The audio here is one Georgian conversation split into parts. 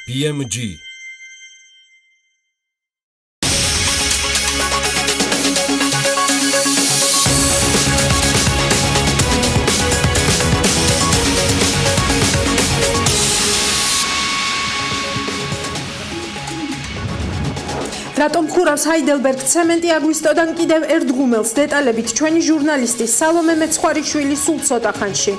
BMG. რატომ ხურავს ჰაიდელბერგ ცემენტი აგვისტოდან კიდევ ერთ ღუმელს დეტალებით ჩვენი ჟურნალისტი სალომე მეცხვარიშვილი სულ ცოტა ხანში.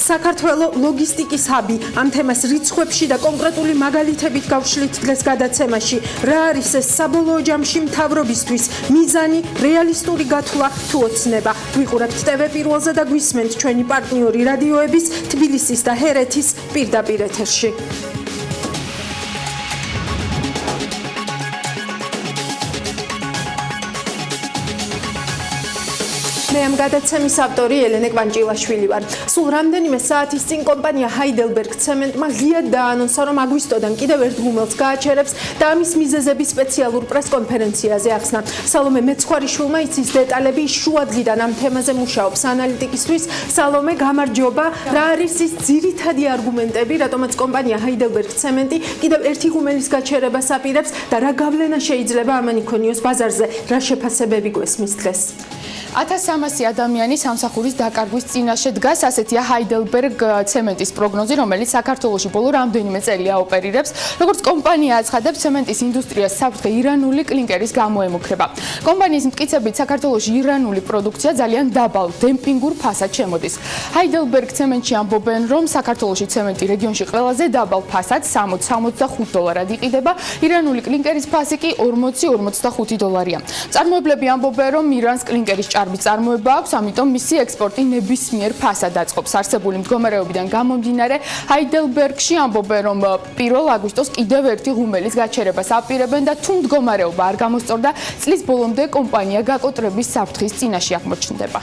საქართველოს ლოგისტიკის ჰაბი ამ თემას რიცხვებში და კონკრეტული მაგალითებით გავშლით დღეს გადაცემაში. რა არის ეს საბოლოო ჯამში მთავრობისთვის მიზანი, რეალისტური გათვლა თუ ოცნება? ვიყურებთ TV პირველზე და გვისმენთ ჩვენი პარტნიორი რადიოების თბილისის და ჰერეთის პირდაპირ ეთერში. მე ამ გადაცემის ავტორი ელენე კვანჭილაშვილი ვარ. სულ რამდენიმე საათის წინ კომპანია ჰაიდელბერგ ცემენტმა ღიად დაანონსა, რომ აგვისტოდან კიდევ ერთ ღუმელს გააჩერებს და ამის მიზეზები სპეციალურ პრესკონფერენციაზე ახსნა. სალომე მეცხვარიშვილმა იცის დეტალები, შუადღიდან ამ თემაზე მუშაობს ანალიტიკისთვის. სალომე, გამარჯობა. რა არის ის ძირითადი არგუმენტები, რატომაც კომპანია ჰაიდელბერგ ცემენტი კიდევ ერთი ღუმელის გაჩერებას აპირებს და რა გავლენა შეიძლება ამან იქონიოს ბაზარზე? რა შეფასებები გვესმის დღეს? 1300 ადამიანი სამსახურის დაკარგვის წინაშე დგას, ასეთია ჰაიდელბერგ ცემენტის პროგნოზი, რომელიც საქართველოში ბოლო რამდენიმე წელია ოპერირებს. როგორც კომპანია აცხადებს, ცემენტის ინდუსტრიას საფრთხე ირანული კლინკერის გამოემუქრება. კომპანიის მტკიცებით, საქართველოში ირანული პროდუქცია ძალიან დაბალ დემპინგურ ფასად შემოდის. ჰაიდელბერგ ცემენტში ამბობენ, რომ საქართველოში ცემენტი რეგიონში ყველაზე დაბალ ფასად $60-65 იყიდება, ირანული კლინკერის ფასი კი $40-45. წარმოებლები ამბობენ, რომ ირანს კლინკერის ჭარბი წარმოება აქვს, ამიტომ მისი ექსპორტი ნებისმიერ ფასად აწყობს. არსებული მდგომარეობიდან გამომდინარე, ჰაიდელბერგში ამბობენ, რომ 1 აგვისტოს კიდევ ერთი ღუმელის გაჩერებას აპირებენ და თუ მდგომარეობა არ გამოსწორდა, წლის ბოლომდე კომპანია გაკოტრების საფრთხის წინაშე აღმოჩნდება.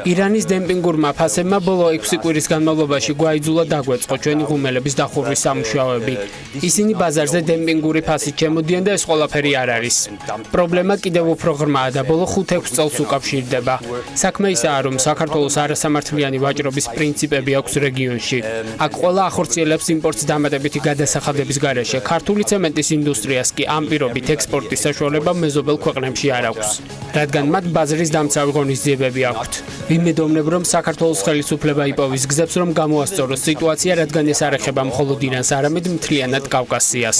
ირანის დემპინგურმა ფასებმა ბოლო 6 კვირის განმავლობაში გვაიძულა დაგვეწყო ჩვენი ღუმელების დახურვის სამუშაოები. ისინი ბაზარზე დემპინგური ფასით შემოდიან და ეს ყველაფერი არ არის. პრობლემა კიდევ უფრო ღრმაა და ბოლო 5-6 წელს უკავშირდება. საქმე ისაა, რომ საქართველოს არასამართლიანი ვაჭრობის პრინციპები აქვს რეგიონში. აქ ყველა ახორციელებს იმპორტს დამატებითი გადასახადების გარეშე. ქართული ცემენტის ინდუსტრიას კი ამ პირობით ექსპორტის საშუალება მეზობელ ქვეყნებში არ აქვს. რადგან მათ ბაზრის დამცავი ღონისძიებები აქვთ. ვიმედოვნებ, რომ საქართველოს ხელისუფლება იპოვის გზებს, რომ გამოასწოროს სიტუაცია, რადგან ეს არ ეხება მხოლოდ ირანს, არამედ მთლიანად კავკასიას.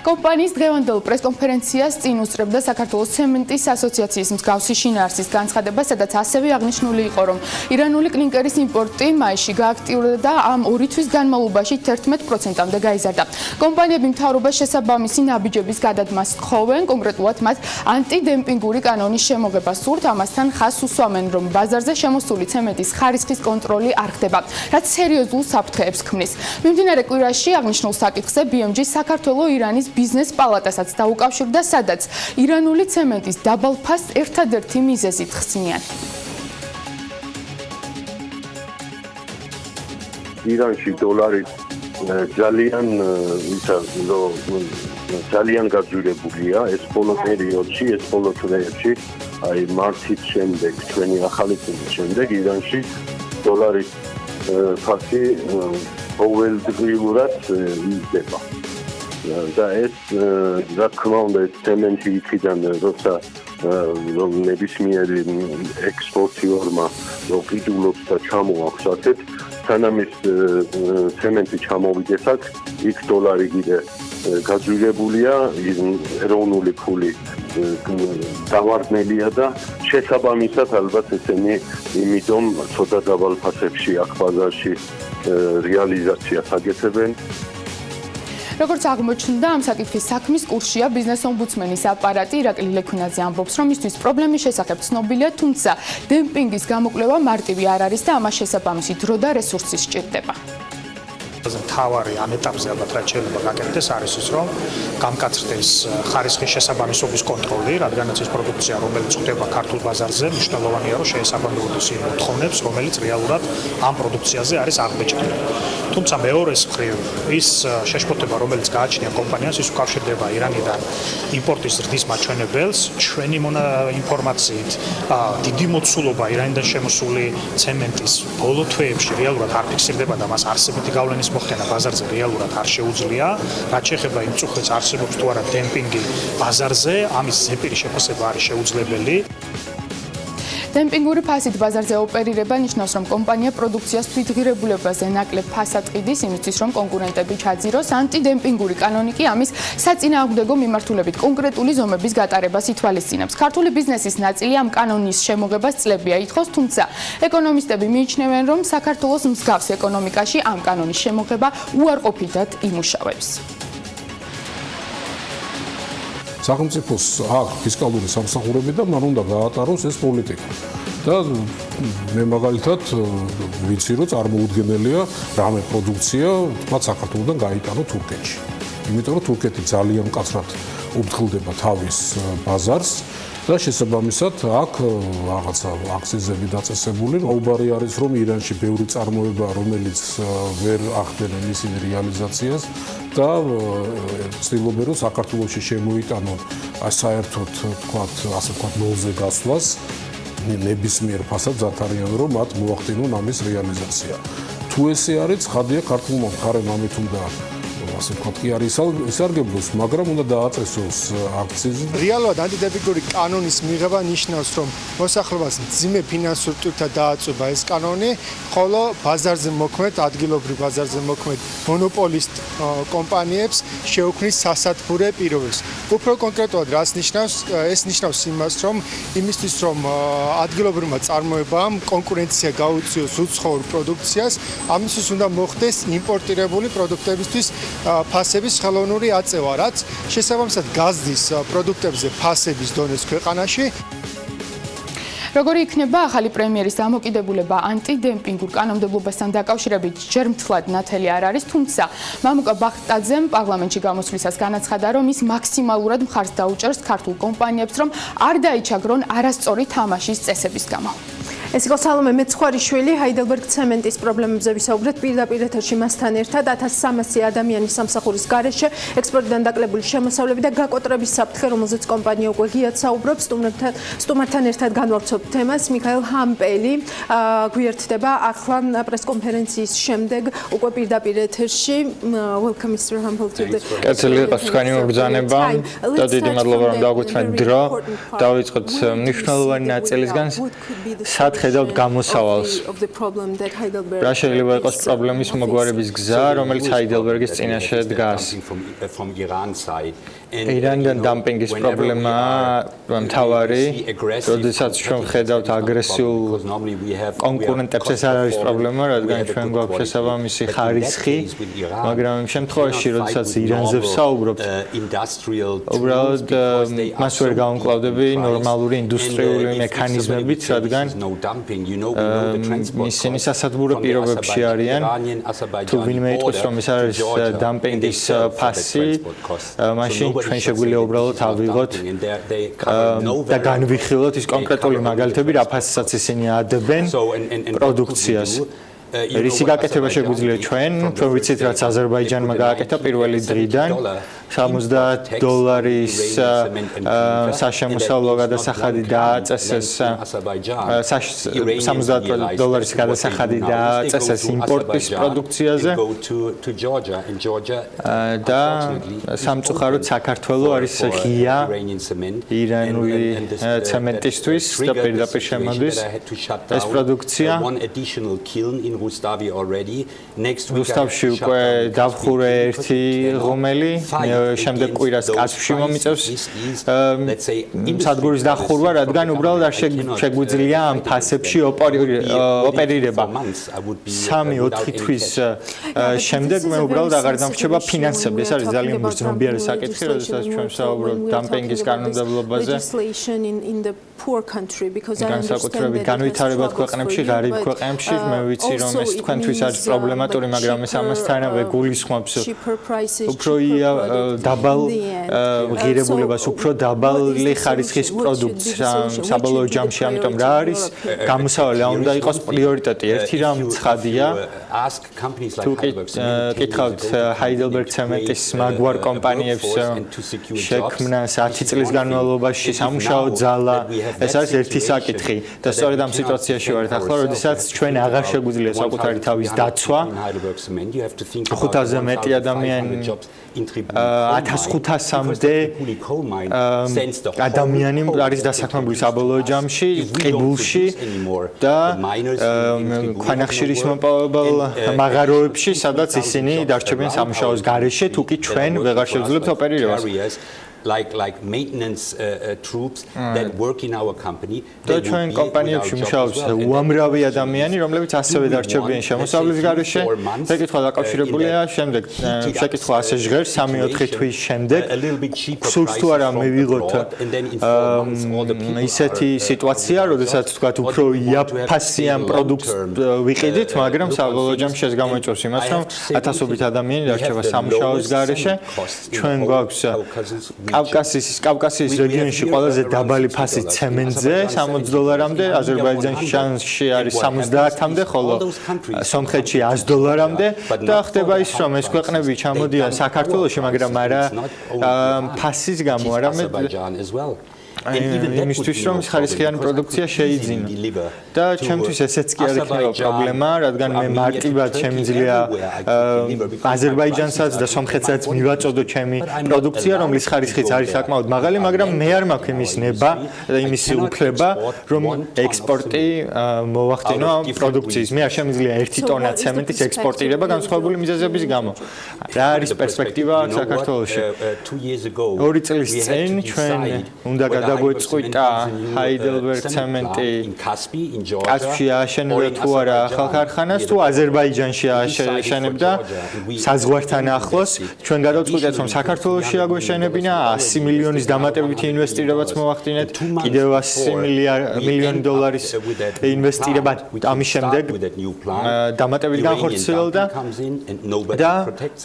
კომპანიის დღევანდელ პრესკონფერენციას წინ უსწრებდა საქართველოს ცემენტის ასოციაციის მსგავსი შინაარსის განცხადება, სადაც ასევე აღნიშნული იყო, რომ ირანული კლინკერის იმპორტი მაისში გააქტიურდა და ამ 2 თვის განმავლობაში 11%-მდე გაიზარდა. კომპანიები მთავრობას შესაბამისი ნაბიჯების გადადგმას თხოვენ, კონკრეტულად მათ ანტიდემპინგური კანონის შემოღებას სურთ, ამასთან ხაზს უსვამენ, რომ ბაზარზე შემოსული ცემენტის ხარისხის კონტროლი არ ხდება, რაც სერიოზულ საფრთხეებს ქმნის. მიმდინარე კვირაში აღნიშნულ საკითხზე BMG საქართველოს-ირანის ბიზნეს პალატასაც დაუკავშირდა, სადაც ირანული ცემენტის დაბალ ფასს ერთადერთი მიზეზით ხსნიან. ირანში დოლარი ძალიან გაძვირებულია ეს ბოლო პერიოდში, ეს ბოლო თვეებში, აი მარტის შემდეგ, ჩვენი ახალი წლის შემდეგ ირანში დოლარის ფასი ყოველდღიურად იზრდება. და ეს რა თქმა უნდა ცემენტი იქიდან როცა რომ ნებისმიერი ექსპორტიორმა ყიდულობს და ჩამოაქვს ასეთ სანამ ეს ცემენტი ჩამოვიდეს აქ, იქ დოლარი კიდე გაძვირებულია, ეროვნული ფული დავარდნელია და შესაბამისად ალბათ ესენი იმიტომ ცოტა დაბალ ფასებში აქ ბაზარში რეალიზაციას აკეთებენ. როგორც აღმოჩნდა, ამ საკითხის საქმის კურსშია ბიზნეს ომბუდსმენის აპარატი. ირაკლი ლექვინაძე ამბობს, რომ მისთვის პრობლემის შესახებ ცნობილია, თუმცა დემპინგის გამოკვლევა მარტივი არ არის და ამას შესაბამისი დრო და რესურსი სჭირდება. თავარი ამ ეტაპზე ალბათ რაც შეიძლება გაკეთდეს არის ის რომ გამკაცრდეს ხარისხის შესაბამისობის კონტროლი, რადგანაც ეს პროდუქცია რომელიც ხდება ქართულ ბაზარზე მნიშვნელოვანია რომ შეესაბამებოდეს იმ მოთხოვნებს რომელიც რეალურად ამ პროდუქციაზე არის აღბეჭდილი. თუმცა მეორეს მხრივ ის შეშფოთება რომელიც გააჩნია კომპანიას ის უკავშირდება ირანიდან იმპორტის ზრდის მაჩვენებელს ჩვენი ინფორმაციით დიდი მოცულობა ირანიდან შემოსული ცემენტის ბოლო თვეებში რეალურად არ ფიქსირდება და მას არსებითი გავლენის მოხდენა ბაზარზე რეალურად არ შეუძლია. რაც შეეხება იმ წუხეთს არსებობს თუ არა დემპინგი ბაზარზე, ამის ზეპირი შეფასება არის შეუძლებელი. დემპინგური ფასით ბაზარზე ოპერირება ნიშნავს, რომ კომპანია პროდუქციას თვითღირებულებაზე ნაკლებ ფასს ატყიდის იმისთვის, რომ კონკურენტები ჩაძიროს. ანტიდემპინგური კანონი კი ამის საწინააღმდეგო მიმართულებით კონკრეტული ზომების გატარებას ითვალისწინებს. ქართული ბიზნესის ნაწილი ამ კანონის შემოღებას წლები აითხოვს, თუმცა ეკონომისტები მიიჩნევენ, რომ საქართველოს მსგავს ეკონომიკაში ამ კანონის შემოღება უარყოფითად იმუშავებს. სახელმწიფოს აქვს ფისკალური სამსახურები და მან უნდა გაატაროს ეს პოლიტიკა. და მე მაგალითად ვიცი რომ წარმოუდგენელია რამე პროდუქცია თქვა საქართველოსთან გაიტანო თურქეთში. იმიტომ რომ თურქეთი ძალიან მკაცრად უბრძოლდება თავის ბაზარს და შესაბამისად აქ რაღაცა აქციზები დაწესებული. აუბარი არის რომ ირანში ბევრი წარმოება რომელიც ვერ ახდენენ ისინი რეალიზაციას და ცდილობენ რომ საქართველოში შემოიტანონ საერთოდ თქვათ ასე ვთქვათ ნოლზე გასვლას ნებისმიერ ფასად ზათარიან რომ მათ მოახდინონ ამის რეალიზაცია. თუ ესე არის ცხადია ქართულმა მხარემ ამით უნდა ასე ვთქვათ კი არის ისარგებლოს, მაგრამ უნდა დააწესოს აქციზი. რეალურად ანტიდემპინგური კანონის მიღება ნიშნავს, რომ მოსახლეობას მძიმე ფინანსურ ტვირთად დააწუება ეს კანონი, ხოლო ბაზარზე მოქმედ, ადგილობრივ ბაზარზე მოქმედ მონოპოლისტ კომპანიებს შეუქმნის სასათბურე პირობებს. უფრო კონკრეტულად რას ნიშნავს? ეს ნიშნავს იმას, რომ იმისთვის, რომ ადგილობრივმა წარმოებამ კონკურენცია გაუწიოს უცხოურ პროდუქციას, ამისთვის უნდა მოხდეს იმპორტირებული პროდუქტებისთვის ფასების ხელოვნური აწევა, რაც შესაბამისად გაზდის პროდუქტებზე ფასების დონეს ქვეყანაში. როგორი იქნება ახალი პრემიერის დამოკიდებულება ანტიდემპინგურ კანონმდებლობასთან დაკავშირებით ჯერ მთლად ნათელი არ არის, თუმცა მამუკა ბახტაძემ პარლამენტში გამოსვლისას განაცხადა, რომ ის მაქსიმალურად მხარს დაუჭერს ქართულ კომპანიებს, რომ არ დაიჩაგრონ არასწორი თამაშის წესების გამო. ეს იყო სალომე მეცხვარიშვილი, ჰაიდელბერგ ცემენტის პრობლემებზე ვისაუბრეთ პირდაპირ ეთერში მასთან ერთად 1300 ადამიანის სამსახურის გარეშე ექსპორტიდან დაკლებული შემოსავლები და გაკოტრების საფრთხე, რომელზეც კომპანია უკვე ღიად საუბრობს. სტუმართან ერთად განვავრცობთ თემას. მიხაილ ჰამპელი გვიერთდება ახლა პრესკონფერენციის შემდეგ უკვე პირდაპირ ეთერში. Welcome Mr. Hampel to the კეთილი იყოს თქვენი მოგზანება და დიდი მადლობა რომ დაგვიწვევთ დრო. დავიწყოთ მნიშვნელოვანი ნაწილისგან ხედავთ გამოსავალს. რა შეიძლება იყოს პრობლემის მოგვარების გზა, რომელიც ჰაიდელბერგის წინაშე დგას. ირანიდან დამპინგის პრობლემა მთავარი, როდესაც ჩვენ ხედავთ აგრესიულ კონკურენტებს ეს არ არის პრობლემა, რადგან ჩვენ გვაქვს შესაბამისი ხარისხი, მაგრამ იმ შემთხვევაში, როდესაც ირანზე ვსაუბრობთ, უბრალოდ მას ვერ გავუმკლავდები ნორმალური ინდუსტრიული მექანიზმებით, რადგან ისინი სასათბურო პირობებში არიან. თუ ვინმე იტყვის, რომ ეს არის დამპინგის ფასი, მაშინ ჩვენ შეგვიძლია უბრალოდ ავიღოთ და განვიხილოთ ის კონკრეტული მაგალითები, რა ფასსაც ისინი ადებენ პროდუქციას. რისი გაკეთება შეგვიძლია ჩვენ ვიცით რაც აზერბაიჯანმა გააკეთა პირველი დღიდან $70 საშემოსავლო გადასახადი დააწესეს $70 გადასახადი დააწესეს იმპორტის პროდუქციაზე და სამწუხაროდ საქართველო არის ღია ირანული ცემენტისთვის და პირდაპირ შემოდის ეს პროდუქცია რუსთავში უკვე დავხურე ერთი ღუმელი, შემდეგ კვირას კაცში მომიწევს სადგურის დახურვა, რადგან უბრალოდ არ შეგვიძლია ამ ფასებში ოპერირება. 3-4 თვის შემდეგ მე უბრალოდ აღარ დამრჩება ფინანსები. ეს არის ძალიან მგრძნობიარე საკითხი, როდესაც ჩვენ ვსაუბრობთ დამპინგის კანონმდებლობაზე. განსაკუთრებით განვითარებად ქვეყნებში, ღარიბ ქვეყნებში, მე ვიცი რომ ეს თქვენთვის არის პრობლემატური, მაგრამ ეს ამასთანავე გულისხმობს უფრო დაბალ ღირებულებას, უფრო დაბალი ხარისხის პროდუქტს საბოლოო ჯამში, ამიტომ რა არის გამოსავალი, უნდა იყოს პრიორიტეტი. ერთი რამ ცხადია, თუ კითხავთ Heidelberg ცემენტის მაგვარ კომპანიებს შექმნა 10 წლის განმავლობაში სამუშაო ძალა, ეს არის ერთი საკითხი და სწორედ ამ სიტუაციაში ვართ ახლა, როდესაც ჩვენ აღარ შეგვიძლია საკუთარი თავის დაცვა. 500-ზე მეტი ადამიანი 1500-მდე ადამიანი არის დასაქმებული საბოლოო ჯამში, ყიბულში და ქვანახშირის მომპოვებელ მაღაროებში, სადაც ისინი დარჩებიან სამუშაოს გარეშე, თუ კი ჩვენ ვეღარ შევძლებთ ოპერირებას. like maintenance troops that work in our company. და ჩვენ კომპანიებში მუშაობს უამრავი ადამიანი, რომლებიც ასევე დარჩებიან შემოსავლის გარეშე. შეკითხვა დაკავშირებულია შემდეგ შეკითხვა ასე ჟღერს 3-4 თვის შემდეგ. სულს თუ არა მივიღოთ ისეთი სიტუაცია, როდესაც თქვათ უფრო იაფასიან პროდუქტს ვიყიდით, მაგრამ საბოლოო ჯამში ეს გამოიწვევს იმას, რომ ათასობით ადამიანი დარჩება სამუშაოს გარეშე. ჩვენ გვაქვს კავკასიის რეგიონში ყველაზე დაბალი ფასი ცემენტზე $60-მდე, აზერბაიჯანში არის 70-მდე, ხოლო სომხეთში $100-მდე და ხდება ის, რომ ეს ქვეყნები ჩამოდიან საქართველოში, მაგრამ არა ფასის გამო, არამედ იმისთვის რომ ხარისხიანი პროდუქცია შეიძინა. და ჩემთვის ესეც კი არ იქნება პრობლემა, რადგან მე მარტივად შემიძლია აზერბაიჯანსაც და სომხეთსაც მივაწოდო ჩემი პროდუქცია, რომლის ხარისხიც არის საკმაოდ მაღალი, მაგრამ მე არ მაქვს იმის ნება და იმის უფლება, რომ ექსპორტი მოვახდინო ამ პროდუქციის. მე არ შემიძლია 1 ტონა ცემენტის ექსპორტირება განსხვავებული მიზეზების გამო. რა არის პერსპექტივა საქართველოში? 2 წლის წინ ჩვენ უნდა დაგვეწყვიტა Heidelberg ცემენტი კასპში აშენებდა თუ არა ახალ ქარხანას, თუ აზერბაიჯანში აშენებდა საზღვართან ახლოს. ჩვენ გადავწყვიტეთ, რომ საქართველოში აგვეშენებინა 100 მილიონის დამატებითი ინვესტირებაც მოვახდინეთ, კიდევ 100 მილიონი დოლარის ინვესტირება ამის შემდეგ დამატებით განხორციელდა და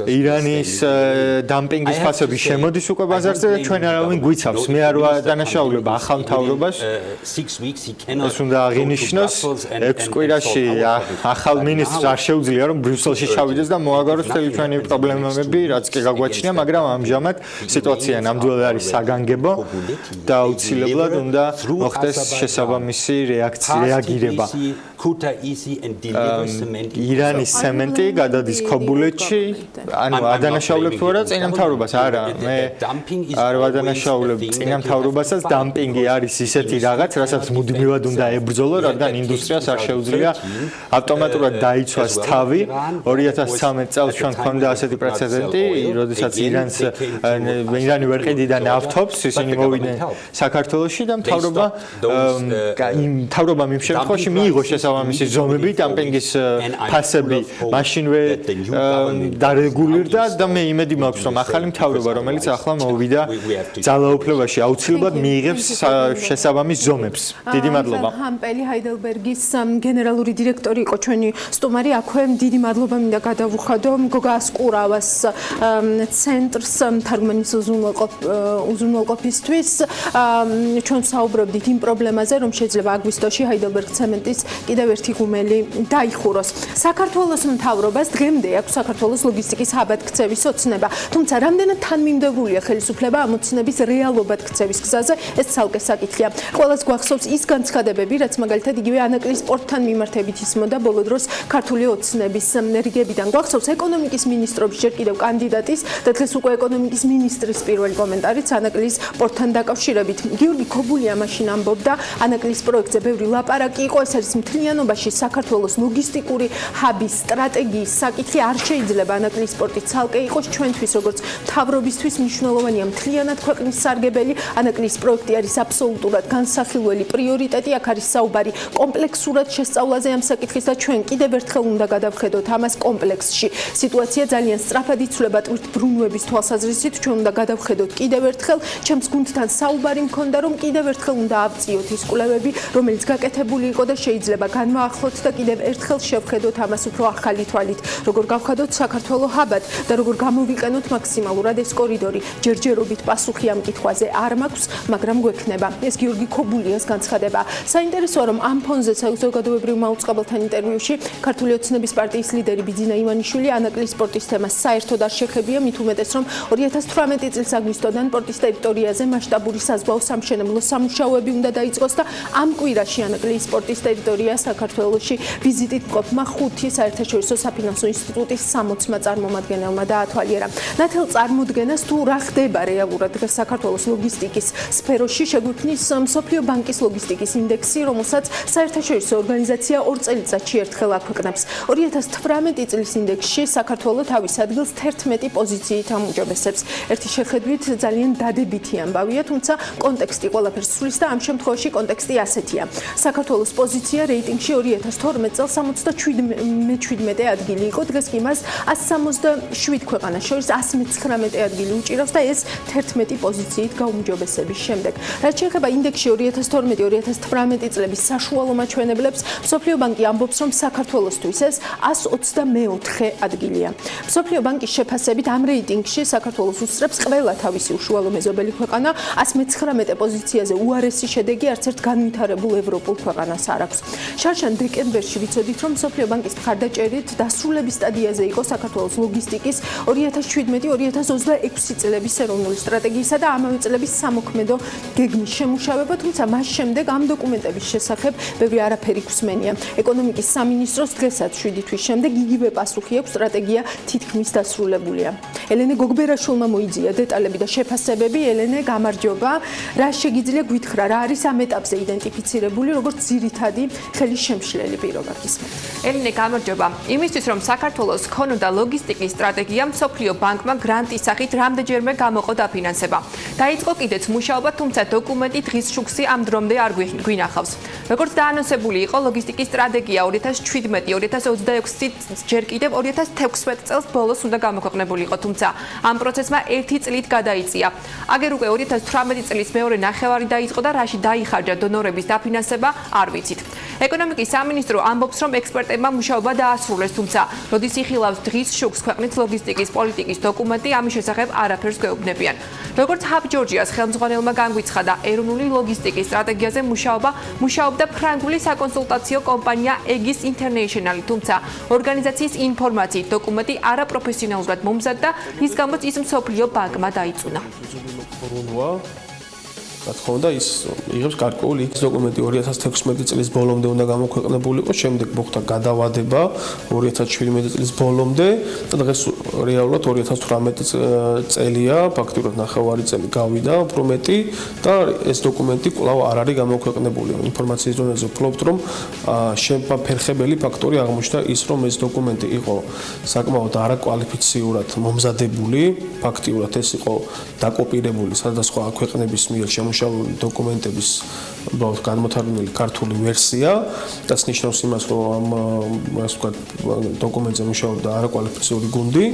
ირანის დამპინგის ფასები შემოდის უკვე ბაზარზე და ჩვენ არავინ გვიცავს. მე არ ვადანაშაულებ ახალ მთავრობას. ეს უნდა აღინიშნოს 6 კვირაში ახალ მინისტრს არ შეუძლია რომ ბრიუსელში ჩავიდეს და მოაგაროს მთელი ჩვენი პრობლემები, რაც კი გაგვაჩნია, მაგრამ ამჟამად სიტუაცია ნამდვილად არის საგანგებო და აუცილებლად უნდა მოხდეს შესაბამისი რეაგირება. ირანის ცემენტი გადადის ქობულეთში, ანუ ადანაშაულებ თუ არა წინა მთავრობას? არა, მე არ ვადანაშაულებ წინა მთავრობასაც. დამპინგი არის ისეთი რაღაც, რასაც მუდმივად უნდა ებრძოლო, რადგან ინდუსტრიას არ შეუძლია ავტომატურად დაიცვას თავი. 2013 წელს ჩვენ გვქონდა ასეთი პრეცედენტი, როდესაც ირანი ვერ ყიდიდა ნავთობს, ისინი მოვიდნენ საქართველოში და მთავრობამ იმ შემთხვევაში მიიღო შესაბამისი ზომები, დამპინგის ფასები მაშინვე დარეგულირდა და მე იმედი მაქვს, რომ ახალი მთავრობა, რომელიც ახლა მოვიდა ძალაუფლებაში, აუცილებლად მიიღებს შესაბამის ზომებს. დიდი მადლობა. ჰამპელი Heidelberg-ის გენერალური დირექტორი იყო ჩვენი სტუმარი. აქვე დიდი მადლობა მინდა გადავუხადო გოგა ასკურავას ცენტრს თარგმანის უზრუნველყოფისთვის. ჩვენ საუბრობდით იმ პრობლემაზე, რომ შეიძლება აგვისტოში Heidelberg ცემენტის კიდევ ერთი ღუმელი დაიხუროს. საქართველოს მთავრობას დღემდე აქვს საქართველოს ლოგისტიკის აბატქცევის ოცნება, თუმცა რამდენად თანმიმდევრულია ხელისუფლება ამ ოცნების რეალობად ქცევის გზაზე, ეს ცალკე საკითხია. ყველას გვახსოვს ის განცხადებები, რაც მაგალითად იგივე ანაკლის სპორტთან მიმართებით ისმოდა ბოლო დროს ქართული ოცნების რიგებიდან. გვახსოვს ეკონომიკის მინისტრობის ჯერ კიდევ კანდიდატის და დღეს უკვე ეკონომიკის მინისტრის პირველი კომენტარიც ანაკლის სპორტთან დაკავშირებით. გიორგი ქობულია მაშინ ამბობდა, ანაკლის პროექტზე ბევრი ლაპარაკი იყო, ეს არის მთლიანი მთლიანობაში საქართველოს ლოგისტიკური ჰაბის სტრატეგიის საკითხი არ შეიძლება ანაკლიის სპორტი ცალკე იყოს ჩვენთვის როგორც მთავრობისთვის მნიშვნელოვანია მთლიანად ქვეყნის სარგებელი ანაკლიის პროექტი არის აბსოლუტურად განსახილველი პრიორიტეტი აქ არის საუბარი კომპლექსურად შესწავლაზე ამ საკითხის და ჩვენ კიდევ ერთხელ უნდა გადავხედოთ ამას კომპლექსში სიტუაცია ძალიან სწრაფად იცვლება ტვირთბრუნვების თვალსაზრისით ჩვენ უნდა გადავხედოთ კიდევ ერთხელ ჩემს გუნდთან საუბარი მქონდა რომ კიდევ ერთხელ უნდა ავწიოთ ის კვლევები რომელიც გაკეთებული იყო და შეიძლება განვაახლოთ და კიდევ ერთხელ შევხედოთ ამას უფრო ახალი თვალით როგორ გავხადოთ საქართველოს ჰაბად და როგორ გამოვიყენოთ მაქსიმალურად ეს კორიდორი ჯერჯერობით პასუხი ამ კითხვაზე არ მაქვს მაგრამ გვექნება ეს გიორგი ქობულიას განცხადება საინტერესოა რომ ამ ფონზე საზოგადოებრივ მაუწყებელთან ინტერვიუში ქართული ოცნების პარტიის ლიდერი ბიძინა ივანიშვილი ანაკლიის სპორტის თემას საერთოდ არ შეხებია მით უმეტეს რომ 2018 წლის აგვისტოდან პორტის ტერიტორიაზე მასშტაბური საზღვაო სამშენებლო სამუშაოები უნდა დაიწყოს და ამ კვირაში ანაკლიის სპორტის ტერიტორია საქართველოში ვიზიტით მყოფმა 5 საერთაშორისო საფინანსო ინსტიტუტის 60-მა წარმომადგენელმა დაათვალიერა. ნათელ წარმოდგენას თუ რა ხდება რეალურად დღეს საქართველოს ლოგისტიკის სფეროში შეგვიქმნის მსოფლიო ბანკის ლოგისტიკის ინდექსი, რომელსაც საერთაშორისო ორგანიზაცია 2 წელიწადში ერთხელ აქვეყნებს. 2018 წლის ინდექსში საქართველოს თავის ადგილს 11 პოზიციით ამოჯობესებს. ერთი შეხედვით ძალიან დადებითი ამბავია, თუმცა კონტექსტი ყველაფერს ცვლის და ამ შემთხვევაში კონტექსტი ასეთია. საქართველოს პოზიცია რეიტინგში 2012 წელს 77 ადგილი იყო, დღეს კი მას 167 ქვეყანას შორის 119 ადგილი უჭირავს და ეს 11 პოზიციით გაუმჯობესების შემდეგ. რაც შეეხება ინდექსში 2012-2018 წლების საშუალო მაჩვენებლებს, მსოფლიო ბანკი ამბობს, რომ საქართველოსთვის ეს 124 ადგილია. მსოფლიო ბანკის შეფასებით ამ რეიტინგში საქართველოს უსწრებს ყველა თავისი უშუალო მეზობელი ქვეყანა, 119 პოზიციაზე უარესი შედეგი არც ერთ განვითარებულ ევროპულ ქვეყანას არ აქვს. შარშან დეკემბერში ვიცოდით, რომ მსოფლიო ბანკის მხარდაჭერით დასრულების სტადიაზე იყო საქართველოს ლოგისტიკის 2017-2026 წლების ეროვნული სტრატეგიისა და ამავე წლების სამოქმედო გეგმის შემუშავება, თუმცა მას შემდეგ ამ დოკუმენტების შესახებ ბევრი არაფერი გვსმენია. ეკონომიკის სამინისტროს დღესაც 7 თვის შემდეგ იგივე პასუხი აქვს, სტრატეგია თითქმის დასრულებულია. ელენე გოგბერაშვილმა მოიძია დეტალები და შეფასებები. ელენე, გამარჯობა. რა შეგიძლია გითხრა, რა არის ამ ეტაპზე იდენტიფიცირებული როგორც ძირითადი ხელის შემშლელი პირობა გისმენთ? ელენე, გამარჯობა. იმისთვის რომ საქართველოს ქონოდა ლოგისტიკის სტრატეგია, მსოფლიო ბანკმა გრანტის სახით რამდენჯერმე გამოყო დაფინანსება. დაიწყო კიდეც მუშაობა, თუმცა დოკუმენტი დღის შუქსი ამ დრომდე არ გვინახავს. როგორც დაანონსებული იყო, ლოგისტიკის სტრატეგია 2017-2026 ჯერ კიდევ 2016 წელს ბოლოს უნდა გამოქვეყნებულიყო, თუმცა ამ პროცესმა 1 წლით გადაიწია. აგერ უკვე 2018 წლის მეორე ნახევარი დაიწყო და რაში დაიხარჯა დონორების დაფინანსება არ ვიცით. ეკონომიკის სამინისტრო ამბობს, რომ ექსპერტებმა მუშაობა დაასრულეს, თუმცა როდის იხილავს დღის შუქს ქვეყნის ლოგისტიკის პოლიტიკის დოკუმენტი, ამის შესახებ არაფერს გვეუბნებიან. როგორც ჰაბ ჯორჯიას ხელმძღვანელმა განგვიცხადა, ეროვნული ლოგისტიკის სტრატეგიაზე მუშაობდა ფრანგული საკონსულტაციო კომპანია ეგის ინტერნეიშნალი, თუმცა ორგანიზაციის ინფორმაციით დოკუმენტი არაპროფესიონალურად მომზადდა, რის გამოც ის მსოფლიო ბანკმა დაიწუნა. რა თქმა უნდა, ის იღებს გარკვეული ის დოკუმენტი 2016 წლის ბოლომდე უნდა გამოქვეყნებულიყო, შემდეგ მოხდა გადავადება 2017 წლის ბოლომდე და დღეს რეალურად 2018 წელია, ფაქტურად ნახევარი წელი გავიდა, უფრო მეტი და ეს დოკუმენტი კვლავ არ არის გამოქვეყნებული. ინფორმაციის დონეზე ვფლობთ, რომ შეფერხებელი ფაქტორი აღმოჩნდა ის, რომ ეს დოკუმენტი იყო საკმაოდ არაკვალიფიციურად მომზადებული, ფაქტიურად ეს იყო დაკოპირებული სხვადასხვა ქვეყნების მიერ შემუშავებული დოკუმენტების განმოთარგმნელი ქართული ვერსია, რაც ნიშნავს იმას, რომ ამ დოკუმენტზე მუშაობდა არაკვალიფიციური გუნდი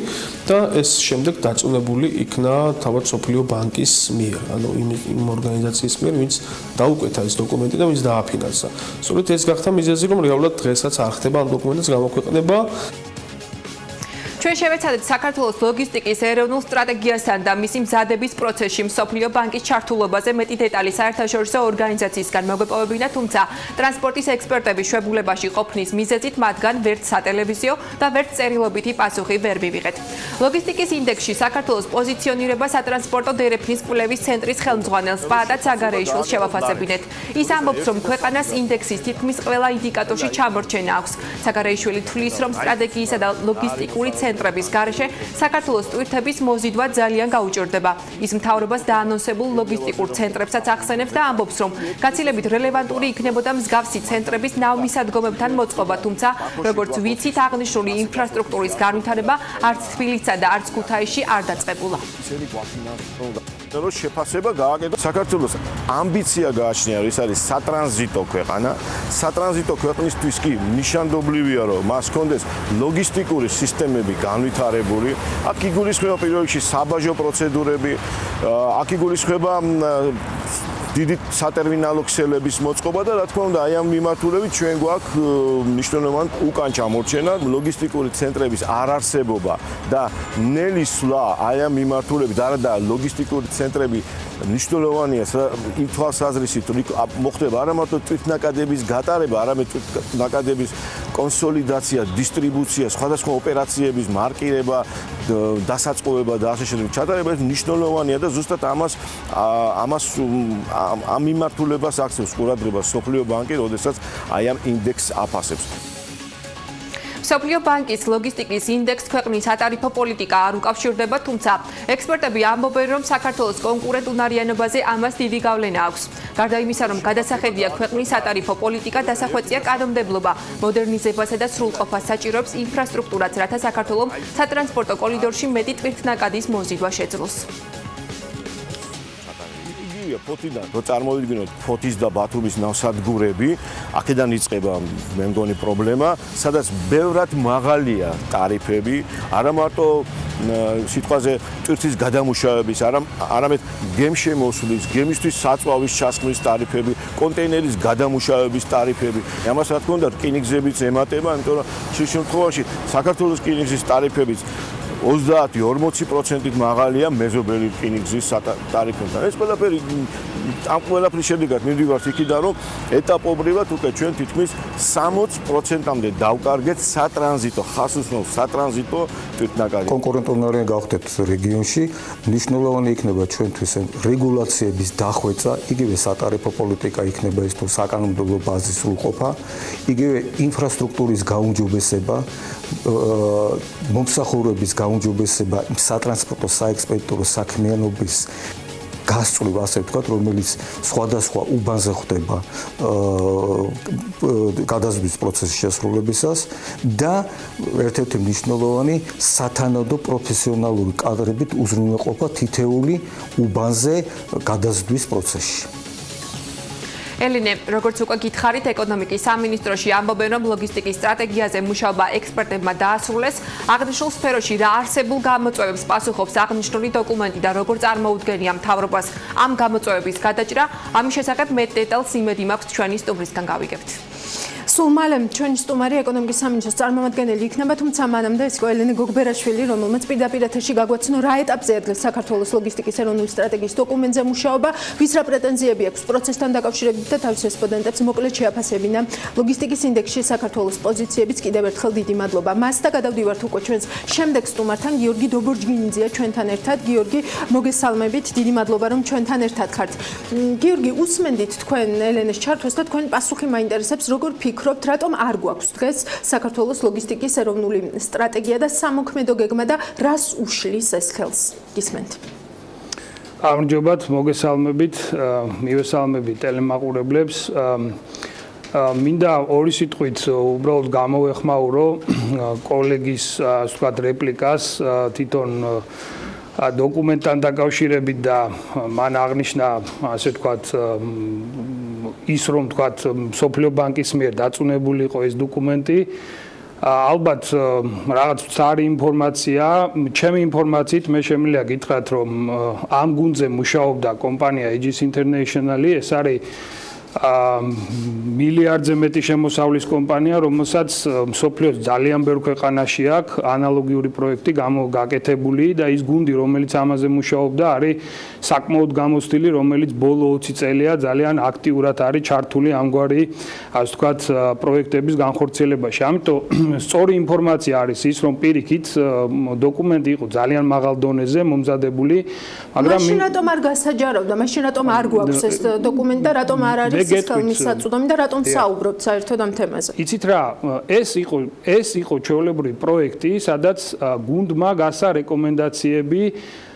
და ეს შემდეგ დაწუნებული იქნა თავად სოფლიო ბანკის მიერ, ანუ იმ ორგანიზაციის მიერ, ვინც დაუკვეთა ეს დოკუმენტი და ვინც დააფინანსა. სწორედ ეს გახდა მიზეზი, რომ რეალურად დღესაც არ ხდება ამ დოკუმენტის გამოქვეყნება. ჩვენ შევეცადეთ საქართველოს ლოგისტიკის ეროვნულ სტრატეგიასთან და მისი მზადების პროცესში მსოფლიო ბანკის ჩართულობაზე მეტი დეტალი საერთაშორისო ორგანიზაციისგან მოგვეპოვებინა, თუმცა ტრანსპორტის ექსპერტების შვებულებაში ყოფნის მიზეზით მათგან ვერც სატელევიზიო და ვერც წერილობითი პასუხი ვერ მივიღეთ. ლოგისტიკის ინდექსში საქართველოს პოზიციონირება სატრანსპორტო დერეფნის კვლევის ცენტრის ხელმძღვანელ სპაატა ცაგარეიშვილს შევაფასებინეთ. ის ამბობს, რომ ქვეყანას ინდექსის თითქმის ყველა ინდიკატორში ჩამორჩენა აქვს. ცაგარეიშვილი თვლის, რომ სტრატეგიისა და ლოგისტიკური ცენტრების გარეშე საქართველოს ტვირთების მოზიდვა ძალიან გაუჭირდება. ის მთავრობას დაანონსებულ ლოგისტიკურ ცენტრებსაც ახსენებს და ამბობს, რომ გაცილებით რელევანტური იქნებოდა მსგავსი ცენტრების ნავმისადგომებთან მოწყობა, თუმცა როგორც ვიცით, აღნიშნული ინფრასტრუქტურის განვითარება არც თბილისსა და არც ქუთაისში არ დაწყებულა. შეფასება გააკეთა საქართველოს ამბიცია გააჩნია, ის არის სატრანზიტო ქვეყანა. სატრანზიტო ქვეყნისთვის კი ნიშანდობლივია, რომ მას ჰქონდეს ლოგისტიკური სისტემები განვითარებული. აქ იგულისხმება პირველ რიგში საბაჟო პროცედურები, აქ იგულისხმება დიდი სატერმინალო ქსელების მოწყობა და რა თქმა უნდა, აი ამ მიმართულებით ჩვენ გვაქვს მნიშვნელოვანი უკან ჩამორჩენა, ლოგისტიკური ცენტრების არარსებობა და ნელი სვლა აი ამ მიმართულებით, არა ლოგისტიკური ცენტრები მნიშვნელოვანია იმ თვალსაზრისით, რომ მოხდება არა მარტო თვითნაკადების გატარება, არამედ თვითნაკადების კონსოლიდაცია, დისტრიბუცია, სხვადასხვა ოპერაციების მარკირება, დასაწყობება და ასე შემდეგ ჩატარება მნიშვნელოვანია და ზუსტად ამ მიმართულებას აქცევს ყურადღებას მსოფლიო ბანკი, როდესაც აი ამ ინდექსს აფასებს. მსოფლიო ბანკის ლოგისტიკის ინდექსს ქვეყნის სატარიფო პოლიტიკა არ უკავშირდება, თუმცა ექსპერტები ამბობენ, რომ საქართველოს კონკურენტუნარიანობაზე ამას დიდი გავლენა აქვს. გარდა იმისა, რომ გადასახედია ქვეყნის სატარიფო პოლიტიკა, დასახვეწია კანონმდებლობა, მოდერნიზებასა და სრულყოფას საჭიროებს ინფრასტრუქტურაც, რათა საქართველოს სატრანსპორტო კორიდორში მეტი ტვირთნაკადის მოზიდვა შეძლოს. ფოთიდან რო წარმოვიდგინოთ ფოთის და ბათუმის ნავსადგურები, აქედან იწყება მე მგონი პრობლემა, სადაც ბევრად მაღალია ტარიფები, არა მარტო სიტყვაზე ტვირთის გადამუშავების, არამედ გემშემოსვლის, გემისთვის საწვავის ჩასხმის ტარიფები, კონტეინერის გადამუშავების ტარიფები. ამას რა თქმა უნდა რკინიგზებიც ემატება, იმიტომ რომ შე შემთხვევაში საქართველოს რკინიგზის ტარიფებიც 30-40%-ით მაღალია მეზობელი რკინიგზის ტარიფებთან. ეს ყველაფერი ამ ყველაფრის შედეგად მივდივართ იქიდან, რომ ეტაპობრივად უკვე ჩვენ თითქმის 60%-მდე დავკარგეთ სატრანზიტო, ხასუსმოვ სატრანზიტო თვითნაკადი. კონკურენტუნარიანი გავხდეთ რეგიონში, მნიშვნელოვანი იქნება ჩვენთვის რეგულაციების დახვეწა, იგივე სატარიფო პოლიტიკა იქნება ის თუ საკანონმდებლო ბაზის სრულყოფა, იგივე ინფრასტრუქტურის გაუმჯობესება, მომსახურების გაუმჯობესება, სატრანსპორტო საექსპედიტორო საქმიანობის გასწვრივ, ასე ვთქვათ, რომელიც სხვადასხვა უბანზე ხდება გადაზრდის პროცესის შესრულებისას და ერთ-ერთი მნიშვნელოვანი სათანადო პროფესიონალური კადრებით უზრუნველყოფა თითეული უბანზე გადაზრდის პროცესში. ელინე, როგორც უკვე გითხარით, ეკონომიკის სამინისტროში ამბობენ, რომ ლოგისტიკის სტრატეგიაზე მუშაობა ექსპერტებმა დაასრულეს. აღნიშნულ სფეროში რა არსებულ გამოწვევებს პასუხობს აღნიშნული დოკუმენტი და როგორ წარმოუდგენია მთავრობას ამ გამოწვევების გადაჭრა, ამის შესახებ მეტ დეტალს იმედი მაქვს ჩვენი სტუმრისგან გავიგებთ. სულ მალე ჩვენი სტუმარი ეკონომიკის სამინისტროს წარმომადგენელი იქნება, თუმცა მანამდე ეს იყო ელენე გოგბერაშვილი, რომელმაც პირდაპირ ეთერში გაგვაცნო რა ეტაპზე ადგილს საქართველოს ლოგისტიკის ეროვნული სტრატეგიის დოკუმენტზე მუშაობა, ვის რა პრეტენზიები აქვს პროცესთან დაკავშირებით და თავის რესპონდენტებს მოკლედ შეაფასებინა. ლოგისტიკის ინდექსში საქართველოს პოზიციებიც კიდევ ერთხელ დიდი მადლობა. მას და გადავდივართ უკვე ჩვენს შემდეგ სტუმართან, გიორგი დობორჯგინიძეა ჩვენთან ერთად. გიორგი, მოგესალმებით, დიდი მადლობა რომ ჩვენთან ერთად ხართ. გიორგი, usmendit თქვენ ელენეს ჩართვას და თქვენ პასუხი მაინტერესებს, როგორ ფიქრობთ, რატომ არ გვაქვს დღეს საქართველოს ლოგისტიკის ეროვნული სტრატეგია და სამოქმედო გეგმა და რას უშლის ეს ხელს? გისმენთ. გამარჯობათ, მოგესალმებით, მივესალმებით ტელემაყურებლებს. მინდა ორი სიტყვით უბრალოდ გამოვეხმაურო კოლეგის, ასე ვთქვათ, რეპლიკას თვითონ დოკუმენტთან დაკავშირებით და მან აღნიშნა, ასე ვთქვათ, ის რომ ვთქვათ, მსოფლიო ბანკის მიერ დაწუნებული იყო ეს დოკუმენტი. ალბათ რაღაც მცდარი ინფორმაცია, ჩემი ინფორმაციით მე შემიძლია გითხრათ, რომ ამ გუნდზე მუშაობდა კომპანია Aegis International-ი, ეს არის მილიარდზე მეტი შემოსავლის კომპანია, რომელსაც მსოფლიოს ძალიან ბევრ ქვეყანაში აქვს ანალოგიური პროექტი გაკეთებული და ის გუნდი, რომელიც ამაზე მუშაობდა, არის საკმაოდ გამოცდილი, რომელიც ბოლო 20 წელია ძალიან აქტიურად არის ჩართული ამგვარი, ასე ვთქვათ, პროექტების განხორციელებაში. ამიტომ სწორი ინფორმაცია არის ის, რომ პირიქით დოკუმენტი იყო ძალიან მაღალ დონეზე მომზადებული, მაგრამ მაშინ რატომ არ გასაჯარავდა? მაშინ რატომ არ გვაქვს ეს დოკუმენტი და რატომ არ არის ის ხელმისაწვდომი და რატომ საუბრობთ საერთოდ ამ თემაზე? იცით რა, ეს იყო ჩვეულებრივი პროექტი, სადაც გუნდმა გასცა რეკომენდაციები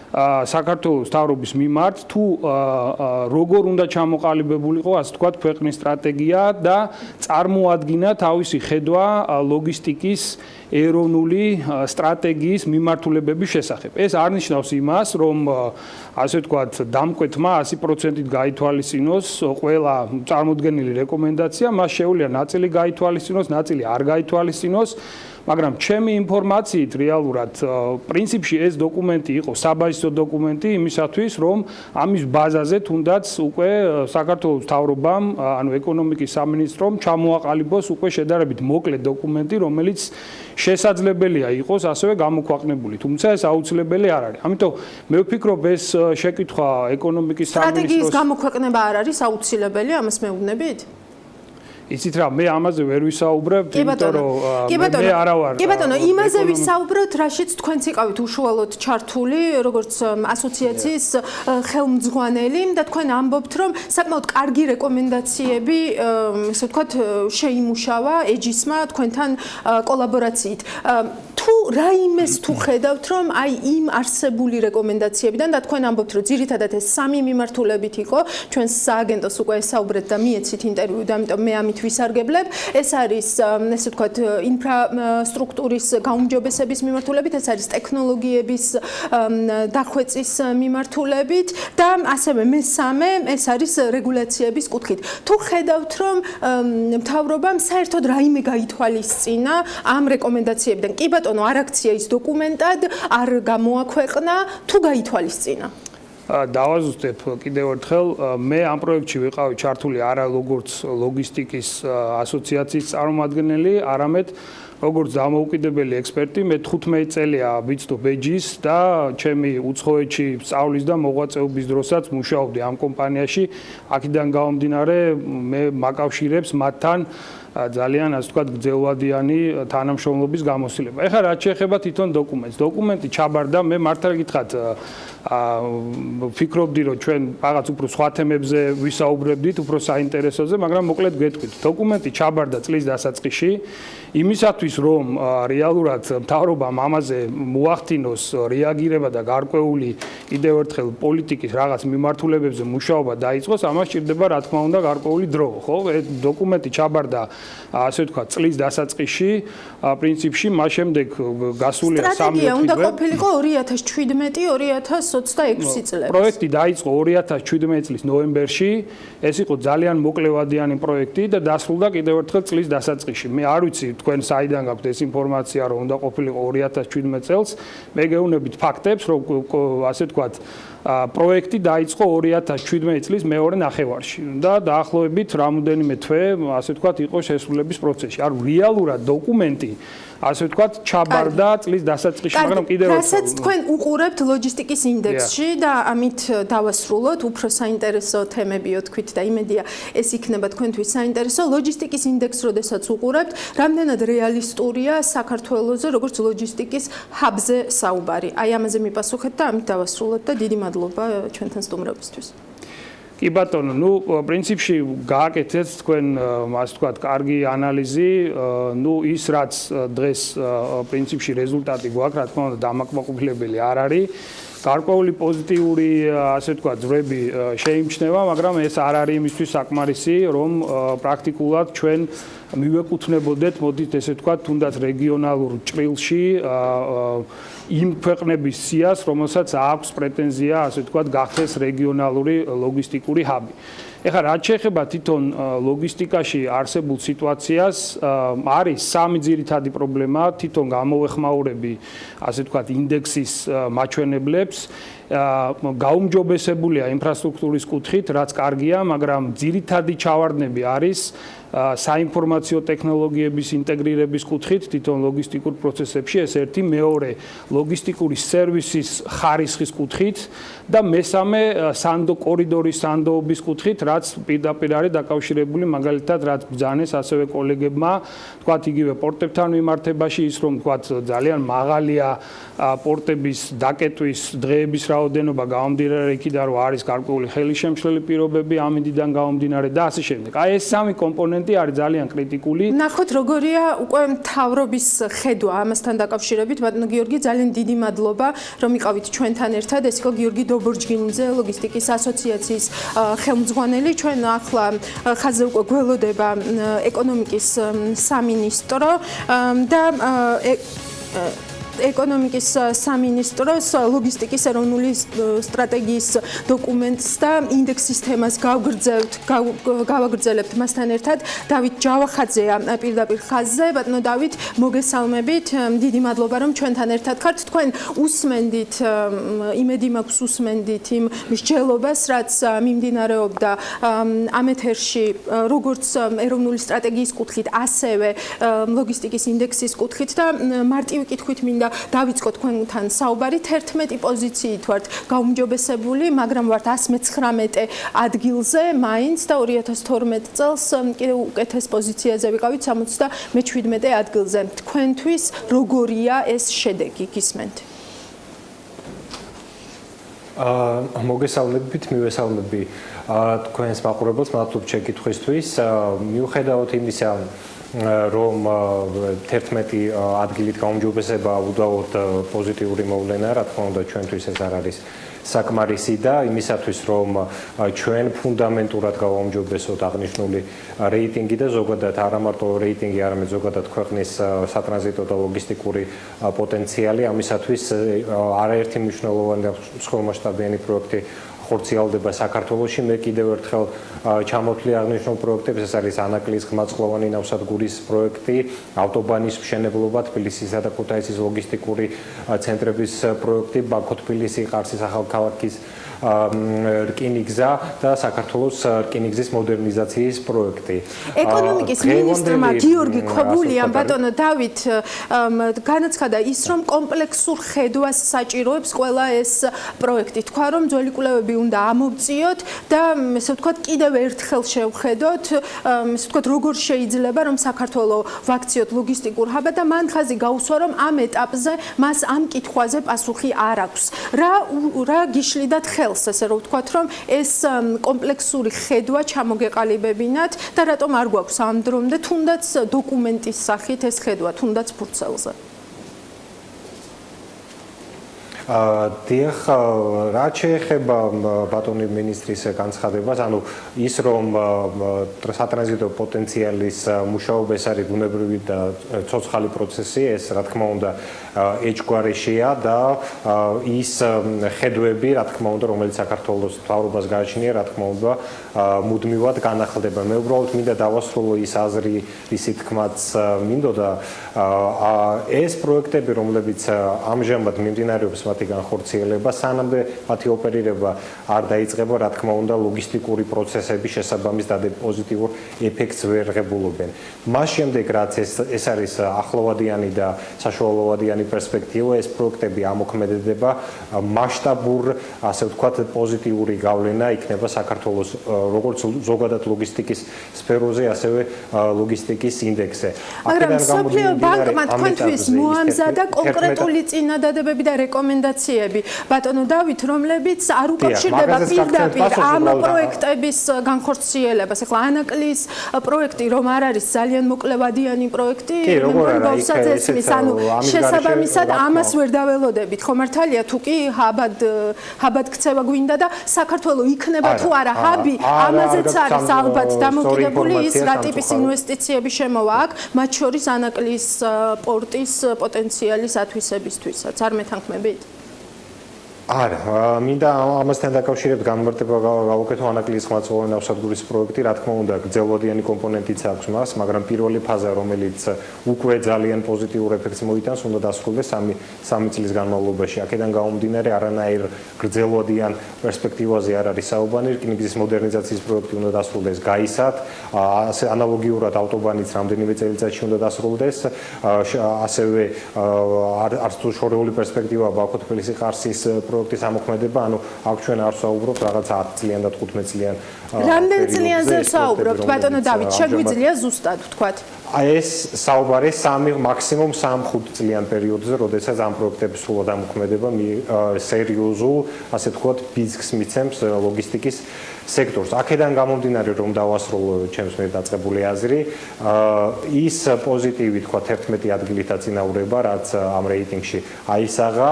საქართველოს მთავრობის მიმართ თუ როგორ უნდა ჩამოყალიბებულიყო, ასე ვთქვათ, ქვეყნის სტრატეგია და წარმოადგინა თავისი ხედვა ლოგისტიკის ეროვნული სტრატეგიის მიმართულებების შესახებ. ეს არ ნიშნავს იმას, რომ ასე ვთქვათ, დამკვეთმა 100%-ით გაითვალისწინოს ყველა წარმოდგენილი რეკომენდაცია, მას შეუძლია ნაწილი გაითვალისწინოს, ნაწილი არ გაითვალისწინოს. მაგრამ ჩემი ინფორმაციით რეალურად პრინციპში ეს დოკუმენტი იყო საბაზისო დოკუმენტი იმისათვის, რომ ამის ბაზაზე თუნდაც უკვე საქართველოს მთავრობამ, ანუ ეკონომიკის სამინისტრომ ჩამოაყალიბოს უკვე შედარებით მოკლე დოკუმენტი, რომელიც შესაძლებელია იყოს ასევე გამოქვეყნებული, თუმცა ეს აუცილებელი არ არის. ამიტომ მე ვფიქრობ, ეს შეკითხვა ეკონომიკის სამინისტროს სტრატეგიის გამოქვეყნება არ არის აუცილებელი, ამას მეუბნებით? იცით რა, მე ამაზე ვერ ვისაუბრებ, იმიტომ რომ მე არა ვარ. კი ბატონო, იმაზე ვისაუბროთ, რაშიც თქვენც იყავით უშუალოდ ჩართული, როგორც ასოციაციის ხელმძღვანელი და თქვენ ამბობთ, რომ საკმაოდ კარგი რეკომენდაციები, ასე ვთქვათ, შეიმუშავა ეჯისმა თქვენთან კოლაბორაციით. თუ რაიმეს თუ ხედავთ, რომ აი იმ არსებული რეკომენდაციებიდან და თქვენ ამბობთ, რომ ძირითადად ეს სამი მიმართულებით იყო, ჩვენს სააგენტოს უკვე ესაუბრეთ და მიეცით ინტერვიუ და ამიტომ მე ამით ვისარგებლებ. ეს არის, ესე ვთქვათ, ინფრასტრუქტურის გაუმჯობესების მიმართულებით, ეს არის ტექნოლოგიების დახვეწის მიმართულებით და ასევე მესამე, ეს არის რეგულაციების კუთხით. თუ ხედავთ, რომ მთავრობამ საერთოდ რაიმე გაითვალისწინა ამ რეკომენდაციებიდან, კი ბატონო, არ აქცია ის დოკუმენტად, არ გამოაქვეყნა, თუ გაითვალისწინა. დავაზუსტებ კიდევ ერთხელ, მე ამ პროექტში ვიყავი ჩართული არა როგორც ლოგისტიკის ასოციაციის წარმომადგენელი, არამედ როგორც დამოუკიდებელი ექსპერტი. მე 15 წელია ვიცნობ ეჯის და ჩემი უცხოეთში სწავლის და მოღვაწეობის დროსაც მუშაობდი ამ კომპანიაში. აქედან გამომდინარე, მე მაკავშირებს მათთან ძალიან, ასე ვთქვათ, გრძელვადიანი თანამშრომლობის გამოსილება. ეხლა რაც შეეხება თვითონ დოკუმენტს. დოკუმენტი ჩაბარდა, მე მართლა გითხრათ, ვფიქრობდი, რომ ჩვენ რაღაც უფრო სხვა თემებზე ვისაუბრებდით, უფრო საინტერესოზე, მაგრამ მოკლედ გეტყვით. დოკუმენტი ჩაბარდა წლის დასაწყისში, იმისათვის, რომ რეალურად მთავრობამ ამაზე მოახდინოს რეაგირება და გარკვეული კიდევ ერთხელ პოლიტიკის რაღაც მიმართულებებზე მუშაობა დაიწყოს, ამას სჭირდება, რა თქმა უნდა, გარკვეული დრო, ხო? დოკუმენტი ჩაბარდა, ასე ვთქვათ, წლის დასაწყისში, პრინციპში, მას შემდეგ გასულია 3 თვე. სტრატეგია უნდა ყოფილიყო 2017-2026 წლებში. პროექტი დაიწყო 2017 წლის ნოემბერში. ეს იყო ძალიან მოკლევადიანი პროექტი და დასრულდა კიდევ ერთხელ წლის დასაწყისში. მე არ ვიცი თქვენ საიდან გაქვთ ეს ინფორმაცია, რომ უნდა ყოფილიყო 2017 წელს. მე გეუბნებით ფაქტებს, რომ ასე ვთქვათ, პროექტი დაიწყო 2017 წლის მეორე ნახევარში და დაახლოებით რამოდენიმე თვე, ასე ვთქვათ, იყო შესრულების პროცესში. ანუ რეალურად დოკუმენტი, ასე ვთქვათ, ჩაბარდა წლის დასაწყისში, მაგრამ კიდევ ერთხელ რასაც თქვენ უყურებთ ლოჯისტიკის ინდექსში და ამით დავასრულოთ, უფრო საინტერესო თემებიო თქვით და იმედია ეს იქნება თქვენთვის საინტერესო. ლოჯისტიკის ინდექსს როდესაც უყურებთ, რამდენად რეალისტურია საქართველოზე როგორც ლოჯისტიკის ჰაბზე საუბარი. აი ამაზე მიპასუხეთ და ამით დავასრულოთ და დიდი მადლობა ჩვენთან სტუმრობისთვის. კი ბატონო, ნუ პრინციპში გააკეთეთ თქვენ, ასე ვთქვათ, კარგი ანალიზი, ნუ ის რაც დღეს პრინციპში რეზულტატი გვაქვს, რა თქმა უნდა, დამაკმაყოფილებელი არ არის. გარკვეული პოზიტიური, ასე ვთქვათ, ძვრები შეიმჩნევა, მაგრამ ეს არ არის იმისთვის საკმარისი, რომ პრაქტიკულად ჩვენ მივეკუთვნებოდეთ, მოდით ესე ვთქვათ, თუნდაც რეგიონალურ ჭრილში იმ ქვეყნების სიას, რომელსაც აქვს პრეტენზია, ასე ვთქვათ, გახდეს რეგიონალური ლოგისტიკური ჰაბი. ეხლა რაც შეეხება თვითონ ლოგისტიკაში არსებულ სიტუაციას, არის სამი ძირითადი პრობლემა, თვითონ გამოვეხმაურები, ასე ვთქვათ, ინდექსის მაჩვენებლებს. გაუმჯობესებულია ინფრასტრუქტურის კუთხით, რაც კარგია, მაგრამ ძირითადი ჩავარდნები არის საინფორმაციო ტექნოლოგიების ინტეგრირების კუთხით თვითონ ლოგისტიკურ პროცესებში, ეს ერთი, მეორე ლოგისტიკური სერვისის ხარისხის კუთხით და მესამე სანდო კორიდორის სანდოობის კუთხით, რაც პირდაპირ არის დაკავშირებული მაგალითად რაც ბრძანეს ასევე კოლეგებმა, თქვათ იგივე პორტებთან მიმართებაში ის რომ თქვათ ძალიან მაღალია პორტების დაკეტვის დღეების რაოდენობა გამომდინარე იქიდან რომ არის გარკვეული ხელისშემშლელი პირობები ამინდიდან გამომდინარე და ასე შემდეგ. აი ეს სამი კომპონენტი არის ძალიან კრიტიკული. ნახოთ როგორია უკვე მთავრობის ხედვა ამასთან დაკავშირებით. ბატონო გიორგი, ძალიან დიდი მადლობა რომ იყავით ჩვენთან ერთად. ეს იყო გიორგი დობორჯგინიძე, ლოგისტიკის ასოციაციის ხელმძღვანელი. ჩვენ ახლა ხაზზე უკვე გველოდება ეკონომიკის სამინისტრო და ეკონომიკის სამინისტროს ლოგისტიკის ეროვნული სტრატეგიის დოკუმენტს და ინდექსის თემას გავაგრძელებთ მასთან ერთად. დავით ჯავახაძეა პირდაპირ ხაზზე. ბატონო დავით, მოგესალმებით. დიდი მადლობა რომ ჩვენთან ერთად ხართ. თქვენ უსმენდით, იმედი მაქვს უსმენდით იმ მსჯელობას, რაც მიმდინარეობდა ამ ეთერში, როგორც ეროვნული სტრატეგიის კუთხით, ასევე ლოგისტიკის ინდექსის კუთხით და მარტივი კითხვით მინდა დავიწყოთ თქვენთან საუბარი. 11 პოზიციით ვართ გაუმჯობესებული, მაგრამ ვართ 119 ადგილზე მაინც და 2012 წელს კიდევ უკეთეს პოზიციაზე ვიყავით 77 ადგილზე. თქვენთვის როგორია ეს შედეგი, გისმენთ? მოგესალმებით, მივესალმები თქვენს მაყურებელს, მადლობთ შეკითხვისთვის. მიუხედავად იმისა, რომ 11 ადგილით გაუმჯობესება უდავოდ პოზიტიური მოვლენა, რა თქმა უნდა, ჩვენთვის ეს არ არის საკმარისი და იმისათვის, რომ ჩვენ ფუნდამენტურად გავაუმჯობესოთ აღნიშნული რეიტინგი და ზოგადად არა მარტო რეიტინგი, არამედ ზოგადად ქვეყნის სატრანზიტო და ლოგისტიკური პოტენციალი, ამისათვის არაერთი მნიშვნელოვანი მსხვილმასშტაბიანი პროექტი ხორციელდება საქართველოში. მე კიდევ ერთხელ ჩამოთვლი აღნიშნულ პროექტებს, ეს არის ანაკლის ღრმაწლოვანი ნავსადგურის პროექტი, ავტობანის მშენებლობა, თბილისისა და ქუთაისის ლოგისტიკური ცენტრების პროექტი, ბაქო-თბილისი, ყარსის ახალქალაქის რკინიგზა და საქართველოს რკინიგზის მოდერნიზაციის პროექტი. ეკონომიკის მინისტრმა გიორგი ქობულიამ, ბატონო დავით, განაცხადა ის, რომ კომპლექსურ ხედვას საჭიროებს ყველა ეს პროექტი. თქვა, რომ ძველი კვლევები უნდა ამოვწიოთ და ესე ვთქვათ, კიდევ ერთხელ შევხედოთ, ესე ვთქვათ, როგორ შეიძლება რომ საქართველოს ვაქციოთ ლოგისტიკურ ჰაბად და მან ხაზი გაუსვა, რომ ამ ეტაპზე მას ამ კითხვაზე პასუხი არ აქვს. რა გიშლიდათ ხელს, ესე რომ ვთქვათ, რომ ეს კომპლექსური ხედვა ჩამოგეყალიბებინათ და რატომ არ გვაქვს ამ დრომდე თუნდაც დოკუმენტის სახით ეს ხედვა, თუნდაც ფურცელზე? დიახ, რაც შეეხება ბატონი მინისტრის განცხადებას, ანუ ის რომ სატრანზიტო პოტენციალის მუშაობა ეს არის ბუნებრივი და ცოცხალი პროცესი, ეს რა თქმა უნდა ეჭვგარეშეა და ის ხედვები, რა თქმა უნდა, რომელიც საქართველოს მთავრობას გააჩნია, რა თქმა უნდა, მუდმივად განახლდება. მე უბრალოდ მინდა დავასრულო ის აზრი, ისიც თქმაც მინდოდა, ეს პროექტები, რომლებიც ამჟამად მიმდინარეობს მათი განხორციელება, სანამდე მათი ოპერირება არ დაიწყება, რა თქმა უნდა, ლოგისტიკური პროცესები შესაბამის პოზიტიურ ეფექტს ვერ ღებულობენ. მას შემდეგ, რაც ეს არის ახლოვადიანი და საშუალოვადიანი პერსპექტივა, ეს პროექტები ამოქმედება, მასშტაბურ, ასე ვთქვათ, პოზიტიური გავლენა იქნება საქართველოს როგორც ზოგადად ლოგისტიკის სფეროზე, ასევე ლოგისტიკის ინდექსზე. მაგრამ მსოფლიო ბანკმა თქვენთვის მოამზადა კონკრეტული წინადადებები და რეკომენდაციები, ბატონო დავით, რომლებიც არ უკავშირდება პირდაპირ ამ პროექტების განხორციელებას. ახლა ანაკლის პროექტი რომ არ არის ძალიან მოკლევადიანი პროექტი, მეგობრებსაც ესმის, ანუ შესაბამისად ამას ვერ დაველოდებით. ხო მართალია თუ კი ჰაბად ქცევა გვინდა და საქართველოს იქნება თუ არა ჰაბი, ამაზეც არის ალბათ დამოკიდებული ის რა ტიპის ინვესტიციები შემოვა აქ, მათ შორის ანაკლის პორტის პოტენციალის ათვისებისთვისაც. არ მეთანხმებით? არა, მინდა ამასთან დაკავშირებით განმარტება გავუკეთო ანაკლიის ხმალწვოვანი ნავსადგურის პროექტი, რა თქმა უნდა, გრძელვადიანი კომპონენტიც აქვს მას, მაგრამ პირველი ფაზა, რომელიც უკვე ძალიან პოზიტიურ ეფექტს მოიტანს, უნდა დასრულდეს 3 წლის განმავლობაში. აქედან გამომდინარე, არანაირ გრძელვადიან პერსპექტივაზე არ არის საუბარი, რკინიგზის მოდერნიზაციის პროექტი უნდა დასრულდეს გაისად, ანალოგიურად ავტობანიც რამდენიმე წელიწადში უნდა დასრულდეს, ასევე არც თუ შორეული პერსპექტივაა ბაქო-თბილისი-ყარსის პროექტის ამოქმედება, ანუ აქ ჩვენ არ ვსაუბრობთ რაღაც 10 წლიან და 15 წლიან. რამდენ წლიანზე ვსაუბრობთ, ბატონო დავით, შეგვიძლია ზუსტად ვთქვათ? ეს საუბარი მაქსიმუმ 3-5 წლიან პერიოდზე, როდესაც ამ პროექტების სრულად ამოქმედება სერიოზულ, ასე ვთქვათ, ბიზნესს მიცემს ლოგისტიკის სექტორს. აქედან გამომდინარე, რომ დავასრულო ჩემს მიერ დაწყებული აზრი, ის პოზიტივი, თქვა 11 ადგილით აწინაურება, რაც ამ რეიტინგში აისაღა,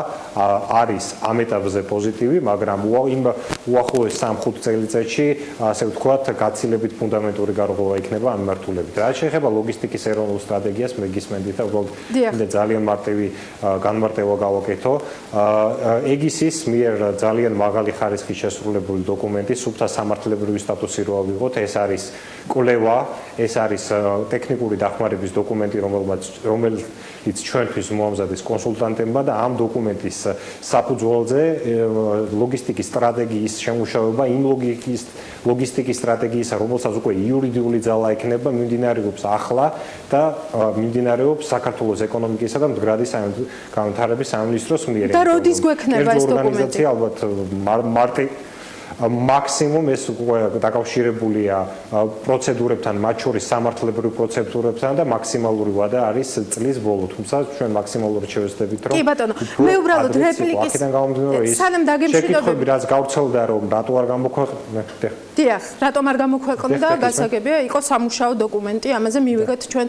არის ამ ეტაპზე პოზიტივი, მაგრამ იმ უახლოეს 3-5 წელიწადში, ასე ვთქვათ, გაცილებით ფუნდამენტური გარღვევა იქნება ამ მიმართულებით. რაც შეეხება ლოგისტიკის ეროვნულ სტრატეგიას, მე გისმენდით და უბრალოდ ძალიან მარტივი განმარტება გავაკეთო. ეგისის მიერ ძალიან მაღალი ხარისხის შესრულებული დოკუმენტი, სუფთა სამართლებრივი სტატუსი რო ავიღოთ, ეს არის კვლევა, ეს არის ტექნიკური დახმარების დოკუმენტი, რომელიც ჩვენთვის მოამზადეს კონსულტანტებმა და ამ დოკუმენტის საფუძველზე ლოგისტიკის სტრატეგიის შემუშავება, იმ ლოგისტიკის სტრატეგიისა, რომელსაც უკვე იურიდიული ძალა ექნება, მიმდინარეობს ახლა და მიმდინარეობს საქართველოს ეკონომიკისა და მდგრადი განვითარების სამინისტროს მიერ. და როდის გვექნება ეს დოკუმენტი? ალბათ მაქსიმუმ ეს დაკავშირებულია პროცედურებთან, მათ შორის სამართლებრივ პროცედურებთან და მაქსიმალური ვადა არის წლის ბოლო. თუმცა ჩვენ მაქსიმალურად შევეცდებით, რომ კი ბატონო, მე უბრალოდ რეპლიკის სანამ დაგემშვიდობები, რაც გავრცელდა, რომ რატო არ გამოქვეყნდა. დიახ, რატომ არ გამოქვეყნდა, გასაგებია, იყო სამუშაო დოკუმენტი, ამაზე მივიღეთ ჩვენ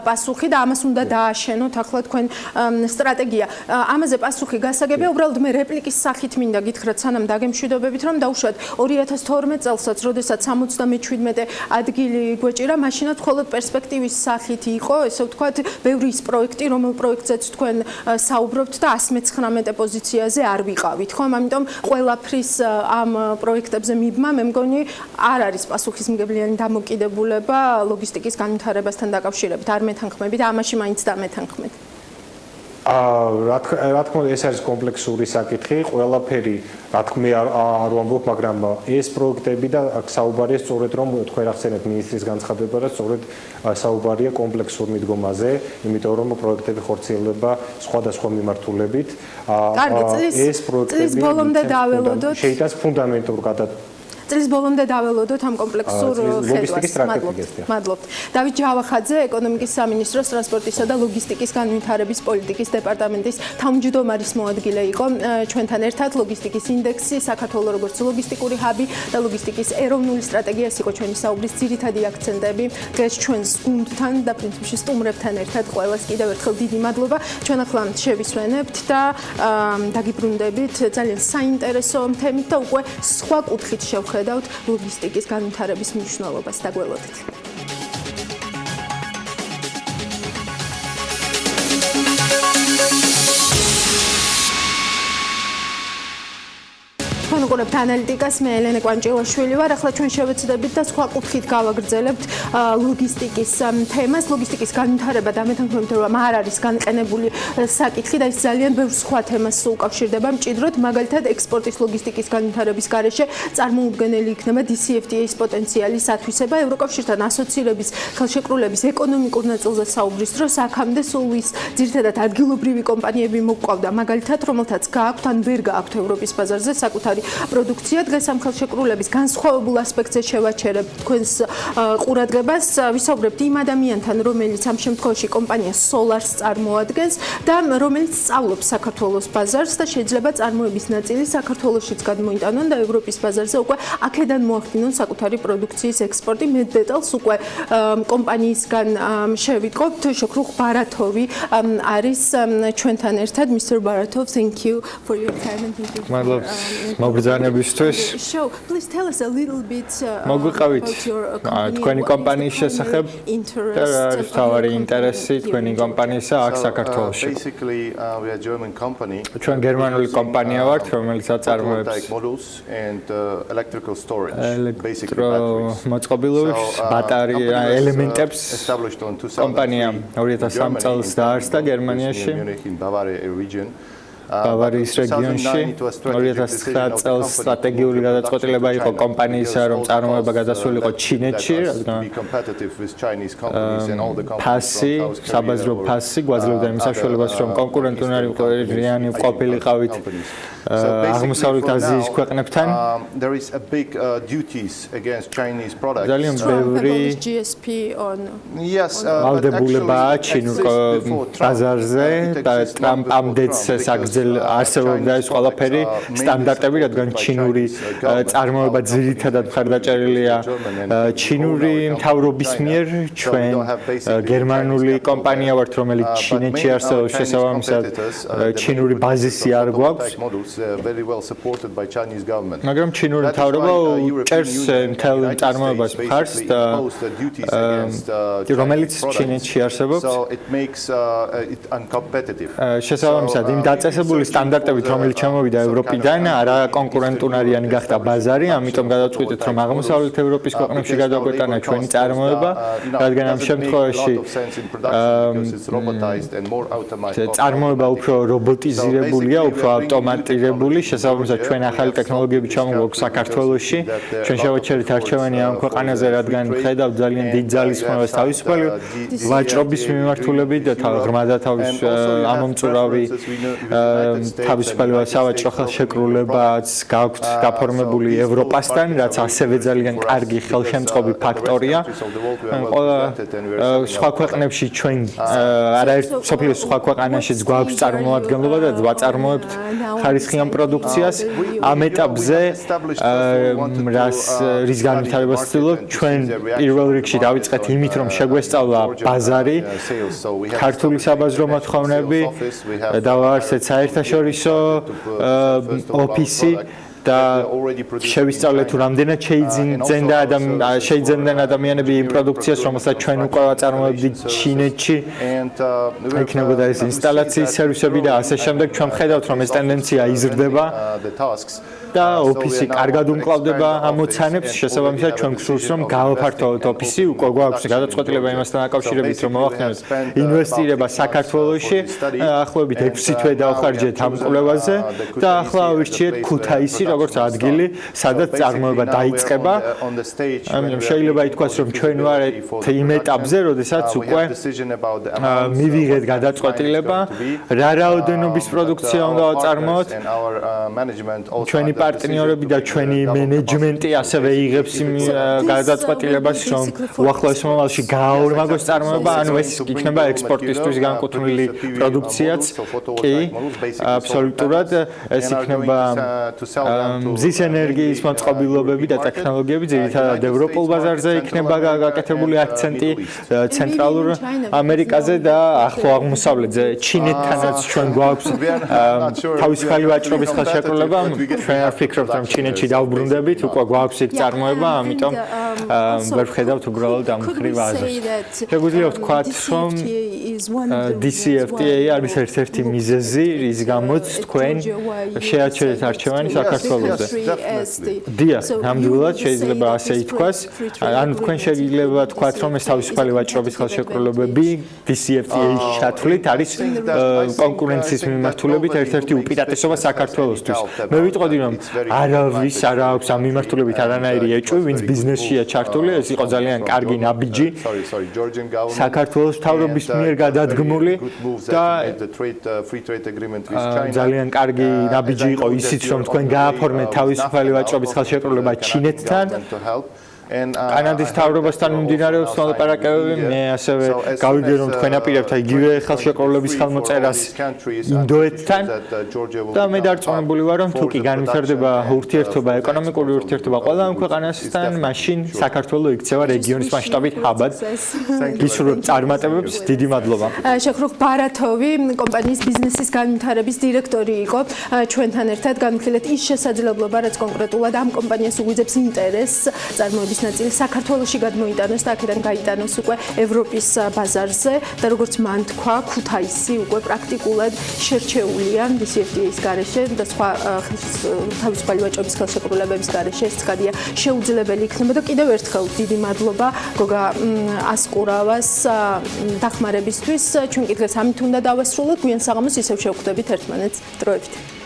პასუხი და ამას უნდა დააშენოთ ახლა თქვენ სტრატეგია. ამაზე პასუხი გასაგებია, უბრალოდ მე რეპლიკის სახით მინდა გითხრათ, სანამ დაგემშვიდობებით, რომ დაუშვათ 2012 წელსაც, როდესაც 77 ადგილი გვეჭირა, მაშინაც მხოლოდ პერსპექტივის სახით იყო, ესე ვთქვათ, ბევრი ის პროექტი, რომელ პროექტზეც თქვენ საუბრობთ და 119 პოზიციაზე არ ვიყავით, ხო? ამიტომ ყველაფრის ამ პროექტებზე მიბმა, მე მგონი არ არის პასუხისმგებლიანი დამოკიდებულება ლოგისტიკის განვითარებასთან დაკავშირებით, არ მეთანხმებით, ამაში მაინც დამეთანხმეთ. რა თქმა უნდა, ეს არის კომპლექსური საკითხი, ყველაფერი, რა თქმა არ ვამბობ, მაგრამ ეს პროექტები და აქ საუბარია სწორედ რომ თქვენ ახსენეთ მინისტრის განცხადება და სწორედ საუბარია კომპლექსურ მიდგომაზე, იმიტომ რომ პროექტები ხორციელდება სხვადასხვა მიმართულებით. კარგი, წლის ბოლომდე დაველოდოთ. შეიტანს ფუნდამენტურ წლის ბოლომდე დაველოდოთ ამ კომპლექსურ ხედვას. მადლობთ. დავით ჯავახაძე, ეკონომიკის სამინისტროს ტრანსპორტისა და ლოგისტიკის განვითარების პოლიტიკის დეპარტამენტის თავმჯდომარის მოადგილე იყო ჩვენთან ერთად. ლოგისტიკის ინდექსი, საქართველოს როგორც ლოგისტიკური ჰაბი და ლოგისტიკის ეროვნული სტრატეგიას იყო ჩვენი საუბრის ძირითადი აქცენტები. დღეს ჩვენს გუნდთან და პრინციპში სტუმრებთან ერთად ყველას კიდევ ერთხელ დიდი მადლობა. ჩვენ ახლა შევისვენებთ და დაგიბრუნდებით ძალიან საინტერესო თემით და უკვე სხვა კუთხით შევხედავთ ლოგისტიკის განვითარების მნიშვნელობას. დაგველოდეთ. ვუყურებთ ანალიტიკას, მე ელენე კვანჭილაშვილი ვარ. ახლა ჩვენ შევეცდებით და სხვა კუთხით გავაგრძელებთ ლოგისტიკის თემას. ლოგისტიკის განვითარება და მეთანხმებით რომ არ არის განყენებული საკითხი და ის ძალიან ბევრ სხვა თემას უკავშირდება მჭიდროდ. მაგალითად, ექსპორტის ლოგისტიკის განვითარების გარეშე წარმოუდგენელი იქნება DCFTA-ის პოტენციალის ათვისება. ევროკავშირთან ასოცირების ხელშეკრულების ეკონომიკურ ნაწილზე საუბრის დროს აქამდე სულ ის ძირითადად ადგილობრივი კომპანიები მოყვავდა. მაგალითად, რომელთაც გააქვთ ან ვერ გააქვთ ევროპის ბაზარზე საკუთარი პროდუქცია. დღეს ამ ხელშეკრულების განსხვავებულ ასპექტზე შევაჩერებთ თქვენს ყურადღებას. ვისაუბრებთ იმ ადამიანთან, რომელიც ამ შემთხვევაში კომპანია Solars წარმოადგენს და რომელიც სწავლობს საქართველოს ბაზარს და შეიძლება წარმოების ნაწილი საქართველოშიც გადმოიტანონ და ევროპის ბაზარზე უკვე აქედან მოახდინონ საკუთარი პროდუქციის ექსპორტი. მეტ დეტალს უკვე კომპანიისგან შევიტყობთ. შოქრუხ ბარათოვი არის ჩვენთან ერთად. Mr. Baratov, thank you for your time and thank you. ბრძანებისთვის. მოგვიყავით თქვენი კომპანიის შესახებ და რა არის თავარი ინტერესი თქვენი კომპანიისა აქ საქართველოში. ჩვენ გერმანული კომპანია ვართ, რომელიც აწარმოებს ელექტრომოწყობილობის ბატარეა ელემენტებს. კომპანია 2003 წელს დაარსდა გერმანიაში. ბავარიის რეგიონში 2009 წელს სტრატეგიული გადაწყვეტილება იყო კომპანიისა, რომ წარმოება გადასულიყო ჩინეთში, რადგან ფასი, საბაზრო ფასი გვაძლევდა იმ საშუალებას, რომ კონკურენტუნარიანი ყოფილიყავით აღმოსავლეთ აზიის ქვეყნებთან. ძალიან ბევრი ვალდებულებაა ჩინურ ბაზარზე და ტრამპამდეც არსებობდა ეს ყველაფერი სტანდარტები, რადგან ჩინური წარმოება ძირითადად მხარდაჭერილია ჩინური მთავრობის მიერ. ჩვენ გერმანული კომპანია ვართ, რომელიც ჩინეთში არსებობს, შესაბამისად ჩინური ბაზისი არ გვაქვს. მაგრამ ჩინური მთავრობა ჭერს მთელ წარმოებას მხარს და რომელიც ჩინეთში არსებობს. შესაბამისად იმ დაწესებული სტანდარტებით, რომელიც ჩამოვიდა ევროპიდან, არა კონკურენტუნარიანი გახდა ბაზარი, ამიტომ გადავწყვიტეთ, რომ აღმოსავლეთ ევროპის ქვეყნებში გადაგვეტანა ჩვენი წარმოება, რადგან ამ შემთხვევაში წარმოება უფრო რობოტიზირებულია, უფრო ავტომატიზირებული, შესაბამისად ჩვენ ახალი ტექნოლოგიები ჩამოვაქვს საქართველოში. ჩვენ შევაჩერეთ არჩევანი ამ ქვეყანაზე, რადგან ხედავთ ძალიან დიდ ძალისხმევას თავისუფალი ვაჭრობის მიმართულებით და ღრმა და ამომწურავი თავისუფალი სავაჭრო ხელშეკრულებაც გაქვთ გაფორმებული ევროპასთან, რაც ასევე ძალიან კარგი ხელშემწყობი ფაქტორია. ყველა სხვა ქვეყნებში ჩვენ არაერთ სოფლის სხვა ქვეყანაშიც გვაქვს წარმოადგენლობა და ვაწარმოებთ ხარისხიან პროდუქციას. ამ ეტაპზე რის განვითარებას ვცდილობთ, ჩვენ პირველ რიგში დავიწყეთ იმით, რომ შეგვესწავლა ბაზარი, ქართული საბაზრო მოთხოვნები, დავაარსეთ საერთაშორისო ოფისი და შევისწავლეთ, თუ რამდენად შეიძენდნენ ადამიანები იმ პროდუქციას, რომელსაც ჩვენ უკვე ვაწარმოებდით ჩინეთში. იქნებოდა ეს ინსტალაციის სერვისები და ასე შემდეგ. ჩვენ ვხედავთ, რომ ეს ტენდენცია იზრდება და ოფისი კარგად უმკლავდება ამოცანებს. შესაბამისად, ჩვენ გვსურს, რომ გავაფართოვოთ ოფისი. უკვე გვაქვს გადაწყვეტილება იმასთან დაკავშირებით, რომ მოვახდინოთ ინვესტირება საქართველოში. ახლობით 6 თვე დავხარჯეთ ამ კვლევაზე და ახლა ავირჩიეთ ქუთაისი, როგორც ადგილი, სადაც წარმოება დაიწყება. ამიტომ შეიძლება ითქვას, რომ ჩვენ ვართ იმ ეტაპზე, როდესაც უკვე მივიღეთ გადაწყვეტილება, რა რაოდენობის პროდუქცია უნდა ვაწარმოოთ. ჩვენი პარტნიორები და ჩვენი მენეჯმენტი ასევე იღებს იმ გადაწყვეტილებას, რომ უახლოეს მომავალში გააორმაგოს წარმოება, ანუ ეს იქნება ექსპორტისთვის განკუთვნილი პროდუქციაც. კი, აბსოლუტურად ეს იქნება მზის ენერგიის მოწყობილობები და ტექნოლოგიები, ძირითადად ევროპულ ბაზარზე იქნება გაკეთებული აქცენტი, ცენტრალურ ამერიკაზე და ახლო აღმოსავლეთზე. ჩინეთთანაც ჩვენ გვაქვს თავისუფალი ვაჭრობის ხელშეკრულება. ჩვენ არ ვფიქრობთ, რომ ჩინეთში დავბრუნდებით, უკვე გვაქვს იქ წარმოება, ამიტომ ვერ ვხედავთ უბრალოდ ამ მხრივ აზრს. შეგვიძლია ვთქვათ, რომ DCFTA არის ერთ-ერთი მიზეზი, რის გამოც თქვენ შეაჩერეთ არჩევანი საქართველოზე. დიახ, ნამდვილად შეიძლება ასე ითქვას. ანუ თქვენ შეიძლება თქვათ, რომ ეს თავისუფალი ვაჭრობის ხელშეკრულებები DCFTA-ში ჩათვლით არის კონკურენციის მიმართულებით ერთ-ერთი უპირატესობა საქართველოსთვის. მე ვიტყოდი, რომ არავის არ აქვს ამ მიმართულებით არანაირი ეჭვი, ვინც ბიზნესშია ჩართული, ეს იყო ძალიან კარგი ნაბიჯი. საქართველოს მთავრობის მიერ გადადგმული და ძალიან კარგი ნაბიჯი იყო ისიც, რომ თქვენ გააფორმეთ თავისუფალი ვაჭრობის ხელშეკრულება ჩინეთთან. კანადის მთავრობასთან მიმდინარეობს მოლაპარაკებები, მე ასევე გავიგე რომ თქვენ აპირებთ იგივე ხელშეკრულების ხელმოწერას ინდოეთთან და მე დარწმუნებული ვარ რომ თუ კი განვითარდება ურთიერთობა, ეკონომიკური ურთიერთობა ყველა ამ ქვეყანასთან, მაშინ საქართველოს იქცევა რეგიონის მასშტაბით ჰაბად. გისურვებ წარმატებებს, დიდი მადლობა. შეხრუხ ბარათოვი, კომპანიის ბიზნესის განვითარების დირექტორი იყო ჩვენთან ერთად. განვიხილეთ ის შესაძლებლობა, რაც კონკრეტულად ამ კომპანიას უგვიძებს ინტერესს წარმოების ნაწილი საქართველოში გადმოიტანოს და აქედან გაიტანოს უკვე ევროპის ბაზარზე და როგორც მან თქვა, ქუთაისი უკვე პრაქტიკულად შერჩეულია DCFTA-ის გარეშე და სხვა თავისუფალი ვაჭრობის ხელშეკრულებების გარეშე ეს ცხადია შეუძლებელი იქნება და კიდევ ერთხელ დიდი მადლობა გოგა ასკურავას დახმარებისთვის. ჩვენ კიდევ ამით უნდა დავასრულოთ. გვიან საღამოს ისევ შევხვდებით ერთმანეთს დროებით.